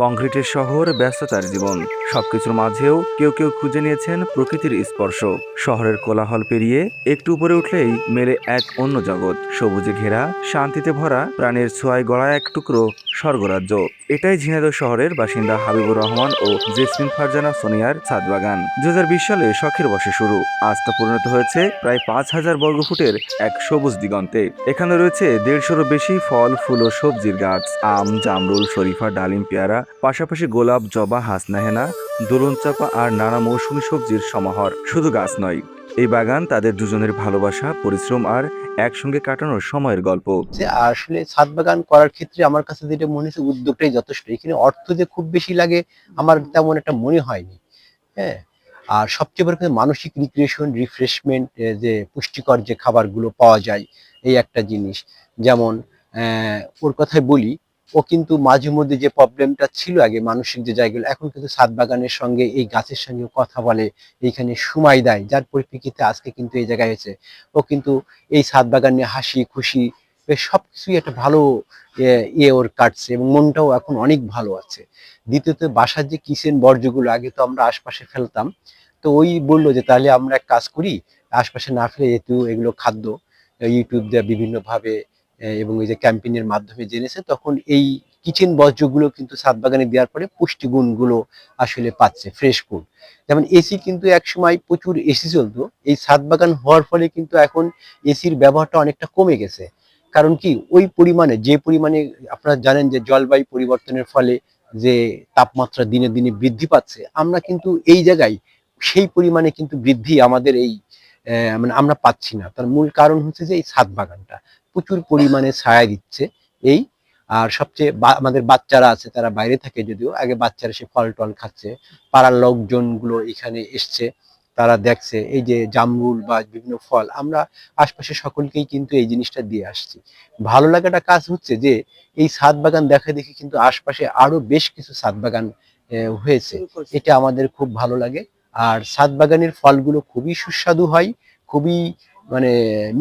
কংক্রিটের শহর, ব্যস্ততার জীবন, সবকিছুর মাঝেও কেউ কেউ খুঁজে নিয়েছেন প্রকৃতির স্পর্শ। শহরের কোলাহল পেরিয়ে একটু উপরে উঠলেই মেলে এক অন্য জগৎ, সবুজে ঘেরা, শান্তিতে ভরা, প্রাণের ছোঁয়ায় গড়া এক টুকরো স্বর্গরাজ্য। এটাই ঝিনাইদহ শহরের বাসিন্দা হাবিবুর রহমান ও জেসমিন ফারজানা সোনিয়ার ছাদবাগান। 2020 সালে শখের বসে শুরু, আজ তা পরিণত হয়েছে প্রায় 5,000 বর্গফুটের এক সবুজ দিগন্তে। এখানে রয়েছে 150-এরও বেশি ফল, ফুল ও সবজির গাছ, আম, জামরুল, শরীফা, ডালিম, পেয়ারা, পাশাপাশি গোলাপ, জবা, হাসনাহেনা, দোলন চাপা আর নানা মৌসুমী সবজির সমাহার। শুধু গাছ নয়, এই বাগান তাদের দুজনের ভালোবাসা, পরিশ্রম আর একসঙ্গে কাটানোর সময়ের গল্প। আসলে ছাদ বাগান করার ক্ষেত্রে আমার কাছে যেটা মনে হচ্ছে উদ্যোগটাই যথেষ্ট। এখানে অর্থ যে খুব বেশি লাগে আমার তেমন একটা মনে হয়নি। হ্যাঁ, আর সবচেয়ে বড় কথা মানসিক রিক্রিয়েশন, রিফ্রেশমেন্ট, যে পুষ্টিকর যে খাবারগুলো পাওয়া যায় এই একটা জিনিস। যেমন ওর কথাই বলি, ও কিন্তু মাঝে মধ্যে যে প্রবলেমটা ছিল আগে মানসিক যে জায়গাগুলো, এখন কিন্তু ছাদ বাগানের সঙ্গে এই গাছের সঙ্গে কথা বলে, এইখানে সময় দেয়, যার পরিপ্রেক্ষিতে আজকে কিন্তু এই জায়গায় হয়েছে। ও কিন্তু এই ছাদ বাগান নিয়ে হাসি খুশি বেশ সবকিছুই একটা ভালো ওর কাটছে এবং মনটাও এখন অনেক ভালো আছে। দ্বিতীয়ত বাসার যে কিচেন বর্জ্যগুলো আগে তো আমরা আশপাশে ফেলতাম, তো ওই বললো যে তাহলে আমরা এক কাজ করি, আশপাশে না ফেলে যেহেতু এগুলো খাদ্য, ইউটিউব দিয়ে বিভিন্ন ভাবে এবং এই যে ক্যাম্পেইনের মাধ্যমে জেনেছে, তখন এই কিচেন বর্জ্যগুলো কিন্তু ছাদ বাগানে দেওয়ার পরে পুষ্টিগুণগুলো আসলে পাচ্ছে, ফ্রেশ ফুড। যেমন এসি কিন্তু এক সময় প্রচুর এসি চলতো, এই ছাদ বাগান হওয়ার ফলে কিন্তু এখন এসির ব্যবহারটা অনেকটা কমে গেছে। কারণ কি, ওই পরিমাণে যে পরিমাণে আপনারা জানেন যে জলবায়ু পরিবর্তনের ফলে যে তাপমাত্রা দিনে দিনে বৃদ্ধি পাচ্ছে, আমরা কিন্তু এই জায়গায় সেই পরিমাণে কিন্তু বৃদ্ধি আমাদের এই মানে আমরা পাচ্ছি না। তার মূল কারণ হচ্ছে যে এই ছাদ বাগানটা প্রচুর পরিমাণে ছায়া দিচ্ছে। এই আর সবচেয়ে আমাদের বাচ্চারা আছে, তারা বাইরে থাকে যদিও, আগে বাচ্চারা সে ফল টল খাচ্ছে, পাড়ার লোকজন গুলো এখানে এসছে, তারা দেখছে এই যে জামরুল বা বিভিন্ন ফল, আমরা আশপাশে সকলকেই কিন্তু এই জিনিসটা দিয়ে আসছি। ভালো লাগাটা কাজ হচ্ছে যে এই ছাদ বাগান দেখা দেখি কিন্তু আশপাশে আরো বেশ কিছু ছাদ বাগান হয়েছে, এটা আমাদের খুব ভালো লাগে। আর ছাদ বাগানের ফলগুলো খুবই সুস্বাদু হয়, খুবই মানে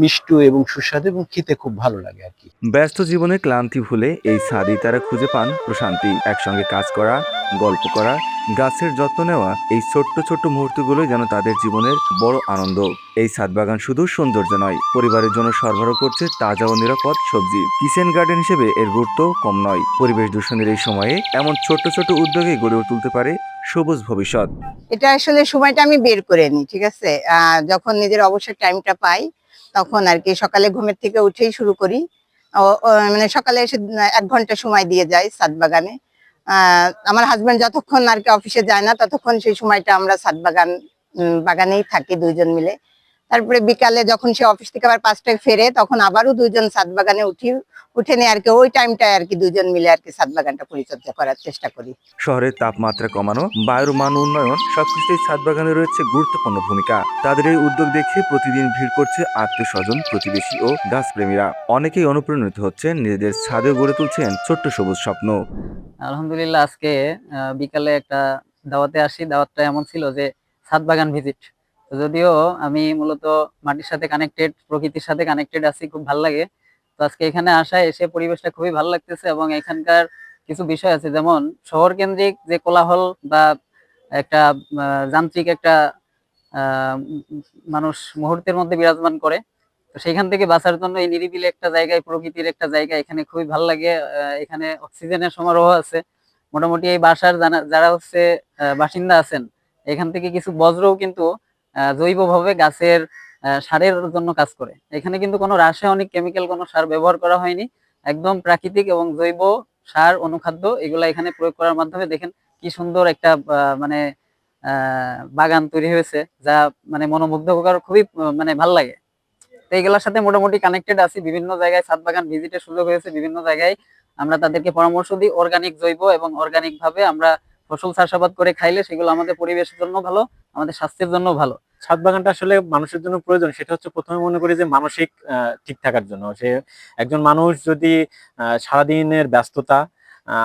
মিষ্টি এবং সুস্বাদু এবং খেতে খুব ভালো লাগে আর কি। ব্যস্ত জীবনে ক্লান্তি ভুলে এই ছাদেই তারা খুঁজে পান প্রশান্তি। একসঙ্গে কাজ করা, গল্প করা, গাছের যত্ন নেওয়া, এই ছোট্ট ছোট্ট মুহূর্তগুলোই যেন তাদের জীবনের বড় আনন্দ। এই ছাদ বাগান শুধু সৌন্দর্য নয়, পরিবারের জন্য সরবরাহ করছে তাজা ও নিরাপদ সবজি। কিচেন গার্ডেন হিসেবে এর গুরুত্ব কম নয়। পরিবেশ দূষণের এই সময়ে এমন ছোট্ট ছোট্ট উদ্যোগে গড়ে তুলতে পারে সবুজ ভবিষ্যৎ। এটা আসলে সময়টা আমি বের করে নিই, ঠিক আছে। যখন নিজের অবসর টাইমটা পাই তখন আর কি সকালে ঘুমের থেকে উঠেই শুরু করি। মানে সকালে এসে 1 ঘন্টা সময় দিয়ে যাই ছাদ বাগানে। আমার হাজবেন্ড যতক্ষণ আর কি অফিসে যায় না ততক্ষণ সেই সময়টা আমরা ছাদ বাগানেই থাকি দুইজন মিলে। তারপরে বিকালে যখন সে অফিস থেকে আবার 5টায় ফেরে তখন আবারও দুইজন ছাদ বাগানে উঠে নিয়ে আর কি ওই টাইমটায় আর কি দুইজন মিলে আর কি ছাদ বাগানটা পরিচর্যা করার চেষ্টা করি। শহরের তাপমাত্রা কমানো, বায়ুর মান উন্নয়ন, সবকিছুতেই ছাদ বাগানে রয়েছে গুরুত্বপূর্ণ ভূমিকা। তাদের এই উদ্যোগ দেখে প্রতিদিন ভিড় করছে আত্মীয়স্বজন, প্রতিবেশী ও গাছপ্রেমীরা। অনেকেই অনুপ্রাণিত হচ্ছেন, নিজেদের ছাদে গড়ে তুলছেন ছোট্ট সবুজ স্বপ্ন। আলহামদুলিল্লাহ, আজকে বিকালে একটা দাওয়াতে আসি। দাওয়াতটা এমন ছিল যে ছাদ বাগান ভিজিট। যদিও আমি মূলত মাটির সাথে কানেক্টেড, প্রকৃতির সাথে কানেক্টেড আছি, খুব ভালো লাগে। তো আজকে এখানে আসায় এসে পরিবেশটা খুবই ভালো লাগতেছে এবং এখানকার কিছু বিষয় আছে, যেমন শহর কেন্দ্রিক যে কোলাহল বা একটা যান্ত্রিক একটা আহ মানুষ মুহূর্তের মধ্যে বিরাজমান করে, তো সেখান থেকে বাঁচার জন্য এই নিরিবিলি একটা জায়গায়, প্রকৃতির একটা জায়গা, এখানে খুবই ভালো লাগে। এখানে অক্সিজেনের সমারোহ আছে। মোটামুটি এই বাসার যারা হচ্ছে বাসিন্দা আছেন, এখান থেকে কিছু বজ্রও কিন্তু জৈবভাবে গাছের সারের জন্য কাজ করে। এখানে কিন্তু কোনো রাসায়নিক কেমিক্যাল কোনো সার ব্যবহার করা হয়নি, একদম প্রাকৃতিক এবং জৈব সার, অনুখাদ্য, এগুলা এখানে প্রয়োগ করার মাধ্যমে দেখেন কি সুন্দর একটা মানে বাগান তৈরি হয়েছে, যা মানে মনোমুগ্ধকর, খুবই মানে ভাল লাগে। তো এইগুলোর সাথে মোটামুটি কানেক্টেড আছি। বিভিন্ন জায়গায় ছাদ বাগান ভিজিটের সুযোগ হয়েছে, বিভিন্ন জায়গায় আমরা তাদেরকে পরামর্শ দিই অর্গানিক, জৈব এবং অর্গানিক ভাবে আমরা ফসল চাষাবাদ করে খাইলে সেগুলো আমাদের পরিবেশের জন্য ভালো, আমাদের স্বাস্থ্যের জন্য ভালো। ছাদ বাগানটা আসলে মানুষের জন্য প্রয়োজন, সেটা হচ্ছে প্রথমে মনে করি যে মানসিক ঠিক থাকার জন্য। সে একজন মানুষ যদি সারাদিনের ব্যস্ততা,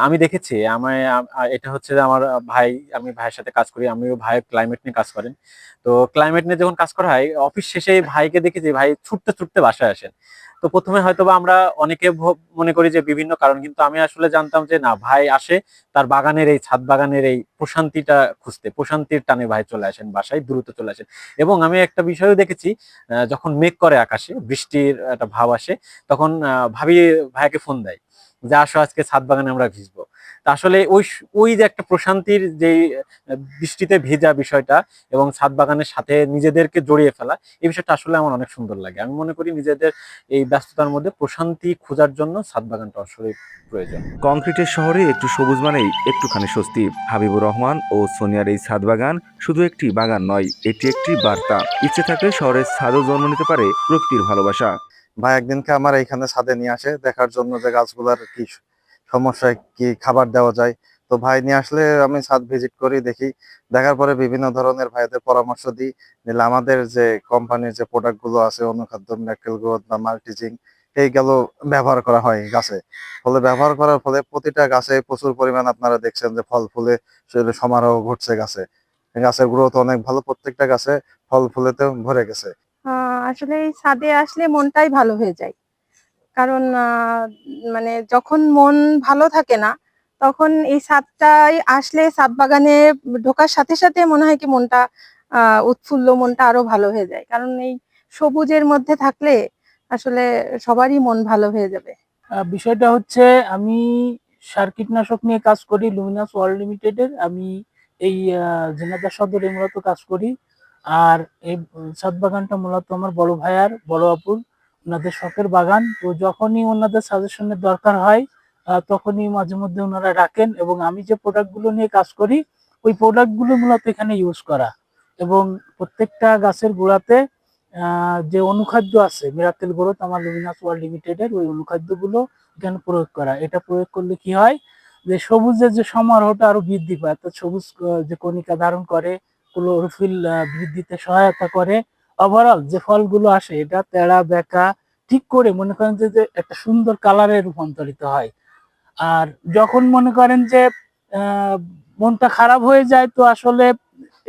আমি দেখেছি আমার এটা হচ্ছে যে আমার ভাই, আমি ভাইয়ের সাথে কাজ করি, আমিও ভাই ক্লাইমেট নিয়ে কাজ করেন। তো ক্লাইমেট নিয়ে যখন কাজ করা হয়, অফিস শেষে ভাইকে দেখেছি ভাই ছুটতে ছুটতে বাসায় আসেন। তো প্রথমে হয়তোবা আমরা অনেকে মনে করি যে বিভিন্ন কারণ, কিন্তু আমি আসলে জানতাম যে না, ভাই আসে তার বাগানের এই ছাদ বাগানের এই প্রশান্তিটা খুঁজতে, প্রশান্তির টানে ভাই চলে আসেন বাসায়, দ্রুত চলে আসেন। এবং আমি একটা বিষয়ও দেখেছি, যখন মেঘ করে আকাশে, বৃষ্টির একটা ভাব আসে, তখন ভাবি ভাইয়াকে ফোন দেয় যে আসো আজকে ছাদ বাগানে আমরা ভিজবো। তা আসলে ওই ওই যে একটা প্রশান্তির যে বৃষ্টিতে ভেজা বিষয়টা এবং ছাদ বাগানের সাথে নিজেদেরকে জড়িয়ে ফেলা, এই বিষয়টা আসলে আমার অনেক সুন্দর লাগে। আমি মনে করি নিজেদের এই ব্যস্ততার মধ্যে প্রশান্তি খোঁজার জন্য ছাদ বাগানটা আসলে প্রয়োজন। কংক্রিটের শহরে একটু সবুজ মানেই একটুখানি স্বস্তি। হাবিবুর রহমান ও সোনিয়ার এই ছাদ বাগান শুধু একটি বাগান নয়, এটি একটি বার্তা। ইচ্ছে থাকলে শহরের ছাদও জন্ম নিতে পারে প্রকৃতির ভালোবাসা। ভাই একদিনকে আমার এইখানে ছাদে নিয়ে আসে দেখার জন্য যে গাছগুলার কি সমস্যায় কি খাবার দেওয়া যায়। তো ভাই নিয়ে আসলে আমি ছাদ ভিজিট করি, দেখি, দেখার পরে বিভিন্ন ধরনের ভাইদের পরামর্শ দিই, নিলে আমাদের যে কোম্পানির যে প্রোডাক্ট গুলো আছে, অনুখাদ্য, মিরাকেল গ্রোথ বা মাল্টিজিং, এইগুলো ব্যবহার করা হয় গাছে। ফলে ব্যবহার করার ফলে প্রতিটা গাছে প্রচুর পরিমাণ, আপনারা দেখছেন যে ফল ফুলে সমারোহ ঘটছে গাছে, গাছের গ্রোথ অনেক ভালো, প্রত্যেকটা গাছে ফল ফুলেতে ভরে গেছে। আসলে এই ছাদে আসলে মনটাই ভালো হয়ে যায়। কারণ মানে যখন মন ভালো থাকে না, তখন এই ছাদটায় আসলে, ছাদ বাগানে ঢোকার সাথে সাথে মনে হয় কি মনটা উৎফুল্ল, মনটা আরো ভালো হয়ে যায়। কারণ এই সবুজের মধ্যে থাকলে আসলে সবারই মন ভালো হয়ে যাবে। বিষয়টা হচ্ছে, আমি সার কীটনাশক নিয়ে কাজ করি লুমিনাস ওয়ার্ল্ড লিমিটেডের। আমি এই ঝিনাইদহ সদরে মূলত কাজ করি। আর এই ছাদ বাগানটা মূলত আমার বড় ভাইয়ার, বড় আপুর, ওনাদের শখের বাগান। তো যখনই ওনাদের সাজেশনের দরকার হয় তখনই মাঝে মধ্যে ওনারা ডাকেন, এবং আমি যে প্রোডাক্টগুলো নিয়ে কাজ করি ওই প্রোডাক্টগুলো মূলত এখানে ইউজ করা। এবং প্রত্যেকটা গাছের গোড়াতে যে অনুখাদ্য আছে, মিরাকেল গ্রোথ আমার লুমিনাস ওয়ার্ল্ড লিমিটেডের, ওই অনুখাদ্যগুলো এখানে প্রয়োগ করা। এটা প্রয়োগ করলে কি হয়, যে সবুজের যে সমারোহটা আরো বৃদ্ধি পায়, অর্থাৎ সবুজ যে কণিকা ধারণ করে, ক্লোরোফিল বৃদ্ধিতে সহায়তা করে। ওভারঅল যে ফলগুলো আসে এটা তেড়া বেঁকা ঠিক করে মনে করেন যে একটা সুন্দর কালারে রূপান্তরিত হয়। আর যখন মনে করেন যে আহ মনটা খারাপ হয়ে যায়, তো আসলে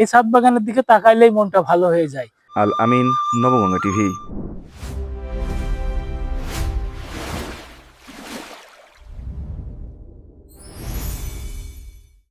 এই ছাদ বাগানের দিকে তাকাইলেই মনটা ভালো হয়ে যায়। আল আমিন, নবগঙ্গা টিভি।